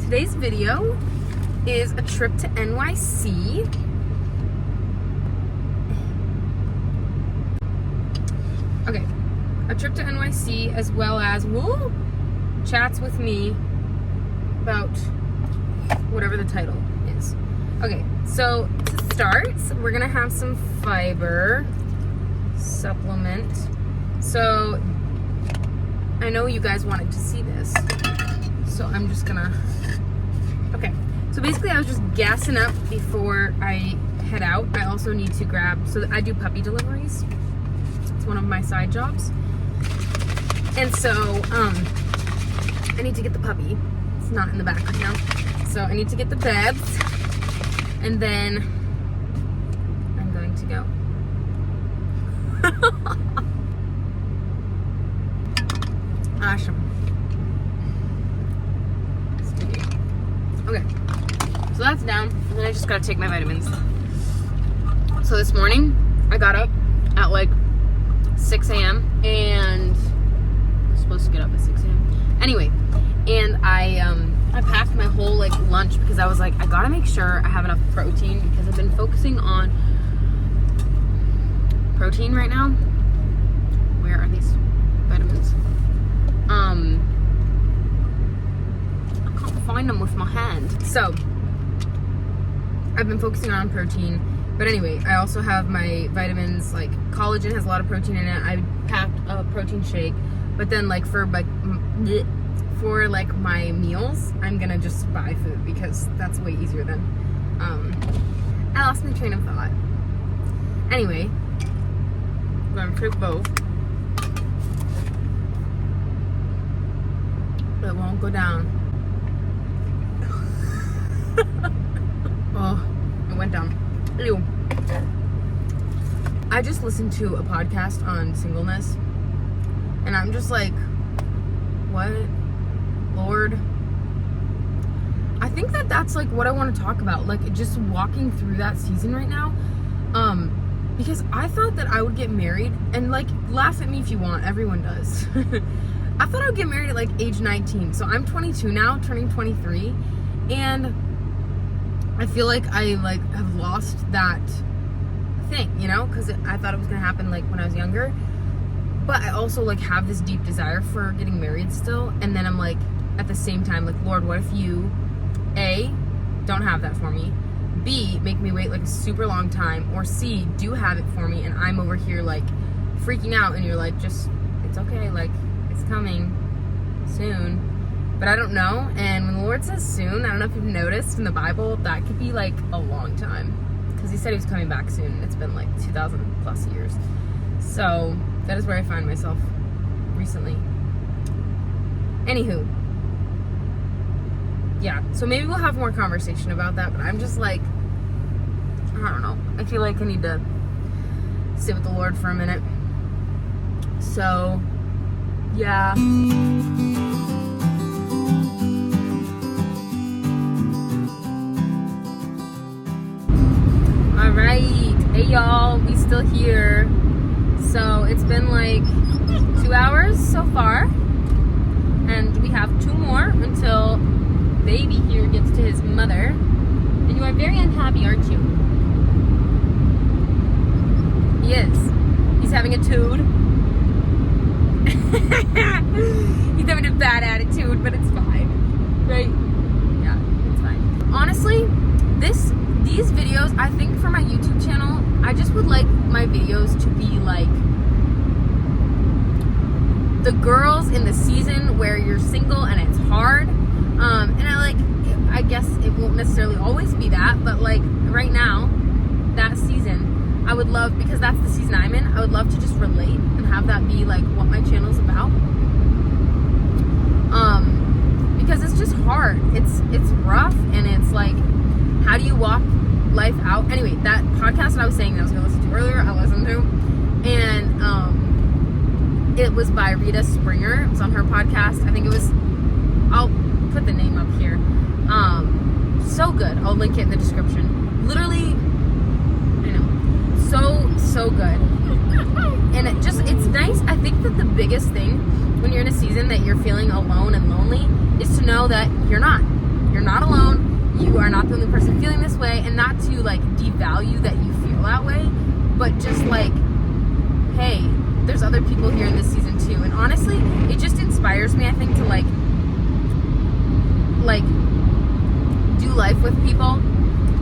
Today's video is a trip to NYC. Okay, a trip to NYC as well as chats with me about whatever the title is. Okay, so to start, we're gonna have some fiber supplement. So I know you guys wanted to see this, so I'm just gonna, okay. So basically I was just gassing up before I head out. I also need to grab, so I do puppy deliveries. It's one of my side jobs. And so, I need to get the puppy. It's not in the back right now. So I need to get the beds, and then I'm going to go. Awesome. Okay, so that's down, and then I just gotta take my vitamins. So this morning, I got up at like 6 a.m. and I'm supposed to get up at 6 a.m. Anyway, and I packed my whole like lunch because I was like, I gotta make sure I have enough protein because I've been focusing on protein right now. Where are these vitamins? I can't find them with my hand. So I've been focusing on protein, but anyway, I also have my vitamins. Like collagen has a lot of protein in it. I packed a protein shake, but then like for my meals, I'm gonna just buy food because that's way easier than I lost my train of thought. Anyway, I'm gonna take both. But it won't go down. Oh, it went down. Ew. I just listened to a podcast on singleness, and I'm just like, what? Lord. I think that's like what I want to talk about, like just walking through that season right now. Because I thought that I would get married, and like, laugh at me if you want, everyone does. I thought I would get married at like age 19. So I'm 22 now, turning 23, and I feel like I like have lost that thing, you know, because I thought it was gonna happen like when I was younger. But I also like have this deep desire for getting married still, and then I'm like, at the same time, like, Lord, what if you A, don't have that for me, B, make me wait like a super long time, or C, do have it for me and I'm over here like freaking out, and you're like, just, it's okay, like, it's coming soon. But I don't know. And when the Lord says soon, I don't know if you've noticed in the Bible, that could be like a long time, because he said he was coming back soon, and it's been like 2,000 plus years. So that is where I find myself recently. Anywho, yeah, so maybe we'll have more conversation about that, but I'm just like, I don't know. I feel like I need to sit with the Lord for a minute. So, yeah. Alright, hey y'all, we still here. So it's been like 2 hours so far, and we have 2 more until baby here gets to his mother. And you are very unhappy, aren't you? He is. He's having a tood. He's having a bad attitude, but it's fine. Right? Yeah, it's fine. Honestly, these videos, I think for my YouTube channel, I just would like my videos to be like the girls in the season where you're single and it's hard. And I guess it won't necessarily always be that, but like right now, that season, I would love, because that's the season I'm in, I would love to just relate and have that be like what my channel's about. Because it's just hard. It's rough, and it's like, how do you walk life out? Anyway, that podcast that I was saying that I was going to listen to earlier, I listened to, and it was by Rita Springer. It was on her podcast. I think it was, I'll put the name up here. So good. I'll link it in the description. Literally, I know, so good. And it's nice. I think that the biggest thing when you're in a season that you're feeling alone and lonely is to know that you're not. You're not alone. You are not the only person feeling this way, and not to like devalue that you feel that way, but just like, hey, there's other people here in this season too. And honestly, it just inspires me, I think, to like do life with people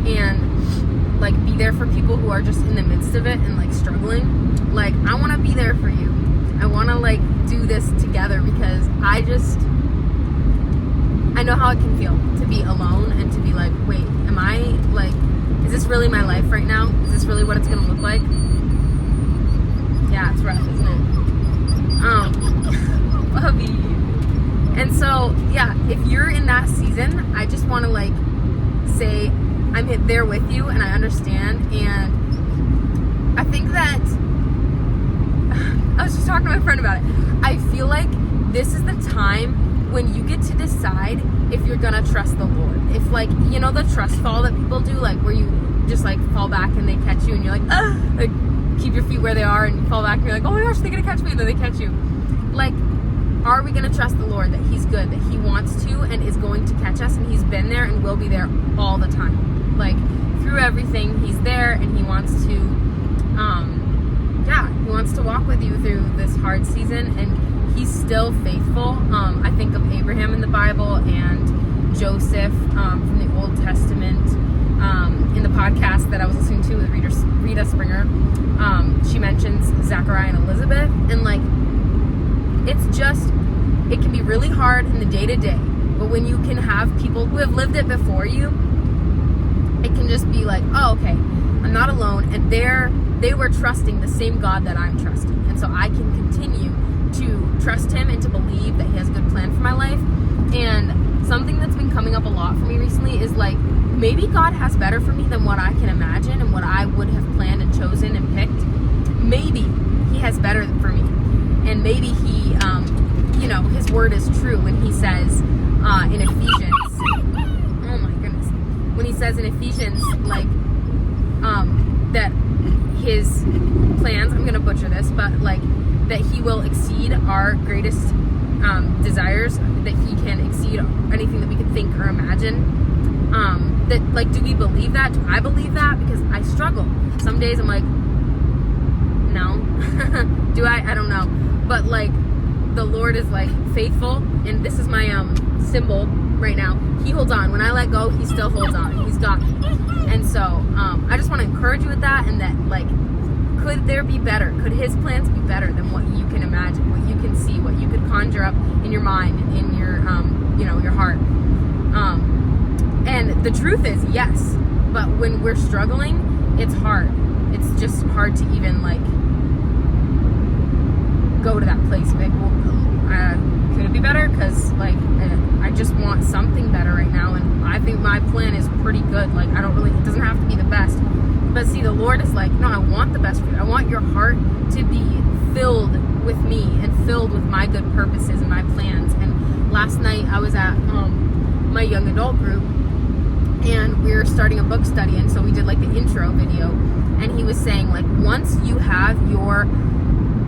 and like be there for people who are just in the midst of it and like struggling. Like, I want to be there for you. I want to like do this together, because I know how it can feel to be alone and to be like, wait, am I like, is this really my life right now? Is this really what it's gonna look like? Yeah, it's rough, isn't it? Puppy. And so, yeah, if you're in that season, I just want to like say I'm there with you, and I understand. And I think that I was just talking to my friend about it. I feel like this is the time when you get to decide if you're gonna trust the Lord. If like, you know, the trust fall that people do, like where you just like fall back and they catch you and you're like, ah, like keep your feet where they are, and you fall back and you're like, oh my gosh, they're gonna catch me, and then they catch you. Like, are we gonna trust the Lord that He's good, that He wants to and is going to catch us, and He's been there and will be there all the time? Like, through everything, He's there, and He wants to He wants to walk with you through this hard season, and He's still faithful. I think of Abraham in the Bible and Joseph from the Old Testament. In the podcast that I was listening to with Rita Springer, she mentions Zachariah and Elizabeth, and like, it can be really hard in the day-to-day, but when you can have people who have lived it before you, it can just be like, oh, okay, I'm not alone, and they were trusting the same God that I'm trusting, and so I can continue to trust Him and to believe that He has a good plan for my life. And something that's been coming up a lot for me recently is like, maybe God has better for me than what I can imagine and what I would have planned and chosen and picked. Maybe He has better for me, and maybe He, His word is true when He says in Ephesians, oh my goodness, when He says in Ephesians, like, that His plans, I'm gonna butcher this, but like, that He will exceed our greatest desires, that He can exceed anything that we could think or imagine. That, like, do we believe that? Do I believe that? Because I struggle. Some days I'm like, no. Do I? I don't know. But like, the Lord is like faithful, and this is my symbol right now. He holds on. When I let go, He still holds on. He's got me. And so I just want to encourage you with that, and that like, could there be better? Could His plans be better than what you can imagine, what you can see, what you could conjure up in your mind, in your your heart? And the truth is, yes. But when we're struggling, it's hard. It's just hard to even like go to that place. Like, well, could it be better? Because like, I just want something better right now, and I think my plan is pretty good. Like, it doesn't have to be the best. But see, the Lord is like, no, I want the best for you. I want your heart to be filled with me and filled with my good purposes and my plans. And last night I was at my young adult group, and we were starting a book study, and so we did like the intro video, and he was saying, like, once you have your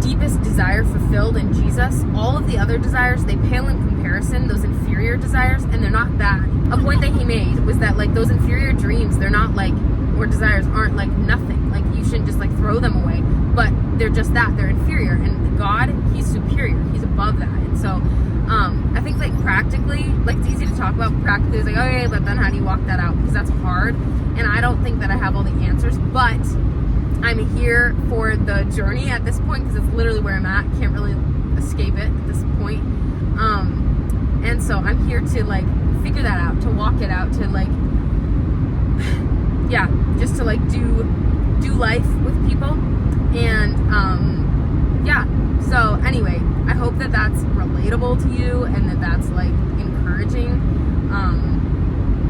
deepest desire fulfilled in Jesus, all of the other desires, they pale in comparison, those inferior desires, and they're not bad. A point that he made was that like, those inferior dreams, they're not like, or desires aren't like nothing. Like, you shouldn't just like throw them away, but they're just that, they're inferior, and God, He's superior, He's above that. And so I think like practically, like, it's easy to talk about practically, it's like, okay, but then how do you walk that out? Because that's hard, and I don't think that I have all the answers, but I'm here for the journey at this point, because it's literally where I'm at. Can't really escape it at this point. And so I'm here to like figure that out, to walk it out, to like, yeah, just to like do life with people. And yeah, so anyway, I hope that that's relatable to you, and that that's like encouraging,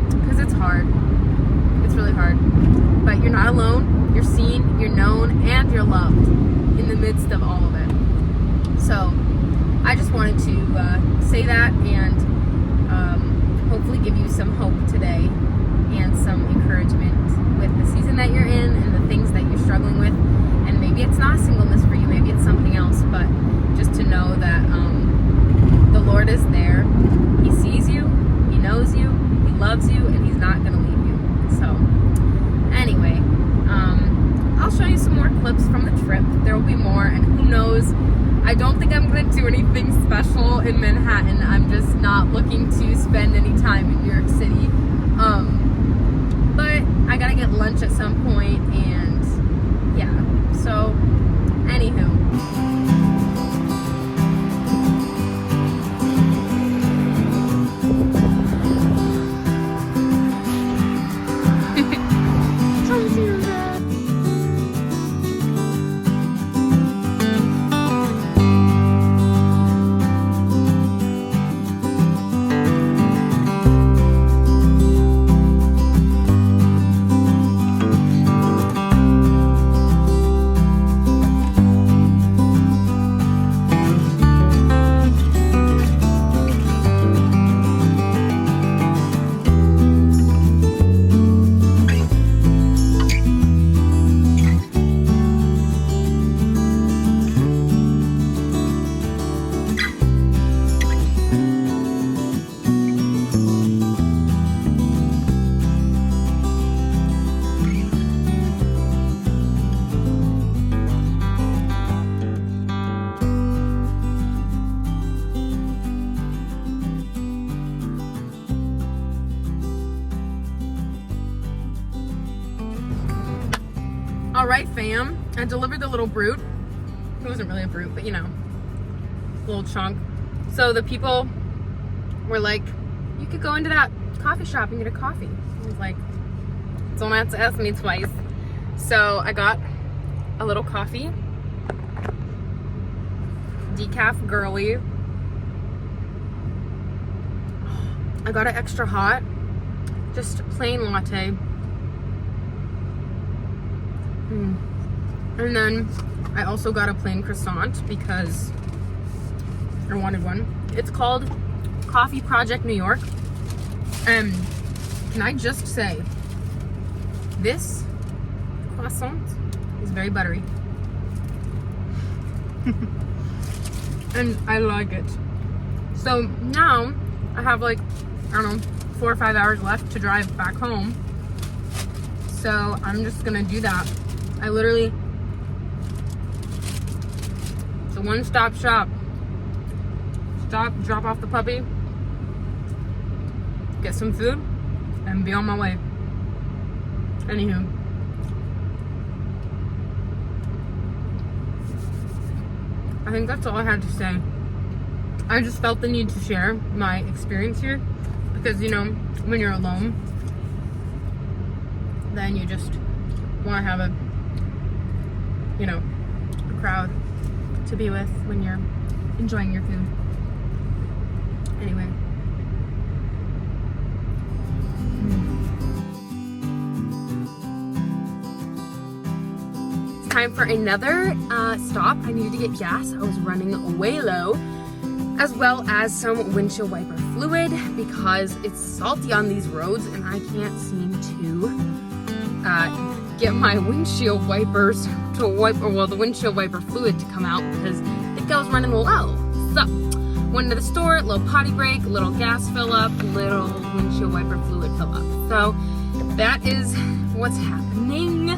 because it's hard. It's really hard, but you're not alone. You're seen, you're known, and you're loved in the midst of all of it. So I just wanted to say that, and hopefully give you some hope today and some encouragement with the season that you're in and the things that you're struggling with. And maybe it's not singleness for you, maybe it's something else, but just to know that the Lord is there. He sees you, He knows you, He loves you. loves you and he's not gonna leave you. So anyway, I'll show you some more clips from the trip. There will be more, and who knows, I don't think I'm gonna do anything special in Manhattan. I'm just not looking to spend any time in New York City. But I gotta get lunch at some point, and yeah, so anywho. All right, fam, I delivered the little brute. It wasn't really a brute, but you know, little chunk. So the people were like, you could go into that coffee shop and get a coffee. I was like, don't have to ask me twice. So I got a little coffee, decaf girly. I got it extra hot, just plain latte. And then I also got a plain croissant because I wanted one. It's called Coffee Project New York. And can I just say, this croissant is very buttery. And I like it. So now I have like, I don't know, 4 or 5 hours left to drive back home. So I'm just gonna do that. I literally, it's a one-stop shop. Stop, drop off the puppy, get some food, and be on my way. Anywho. I think that's all I had to say. I just felt the need to share my experience here because, you know, when you're alone, then you just want to have a, you know, a crowd to be with when you're enjoying your food. Anyway. It's time for another stop. I needed to get gas. I was running way low, as well as some windshield wiper fluid because it's salty on these roads and I can't seem to get my windshield wipers to wipe, or well, the windshield wiper fluid to come out because I think I was running low. So, went to the store, little potty break, little gas fill up, little windshield wiper fluid fill up. So, that is what's happening.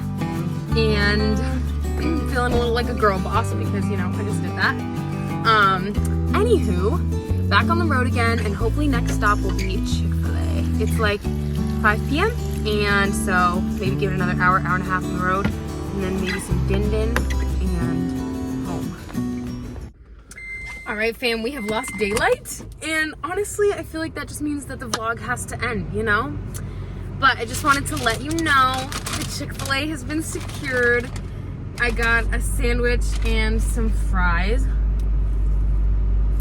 And I'm feeling a little like a girl boss because, you know, I just did that. Anywho, back on the road again, and hopefully next stop will be Chick-fil-A. It's like 5 p.m. and so maybe give it another hour, hour and a half on the road, and then maybe some din-din and home. All right, fam, we have lost daylight, and honestly, I feel like that just means that the vlog has to end, you know? But I just wanted to let you know the Chick-fil-A has been secured. I got a sandwich and some fries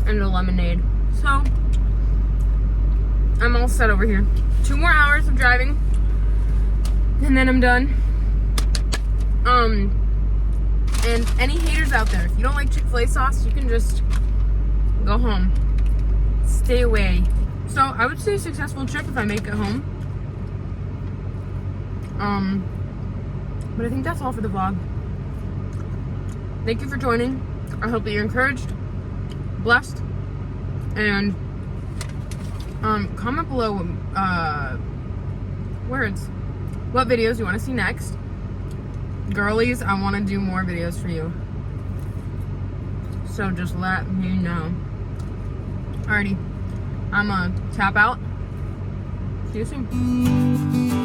and a lemonade. So, I'm all set over here. 2 more hours of driving, and then I'm done. And any haters out there, if you don't like Chick-fil-A sauce, you can just go home. Stay away. So, I would say successful trip if I make it home. But I think that's all for the vlog. Thank you for joining. I hope that you're encouraged, blessed, and Comment below words. What videos you want to see next? Girlies, I want to do more videos for you. So just let me know. Alrighty. I'm tap out. See you soon.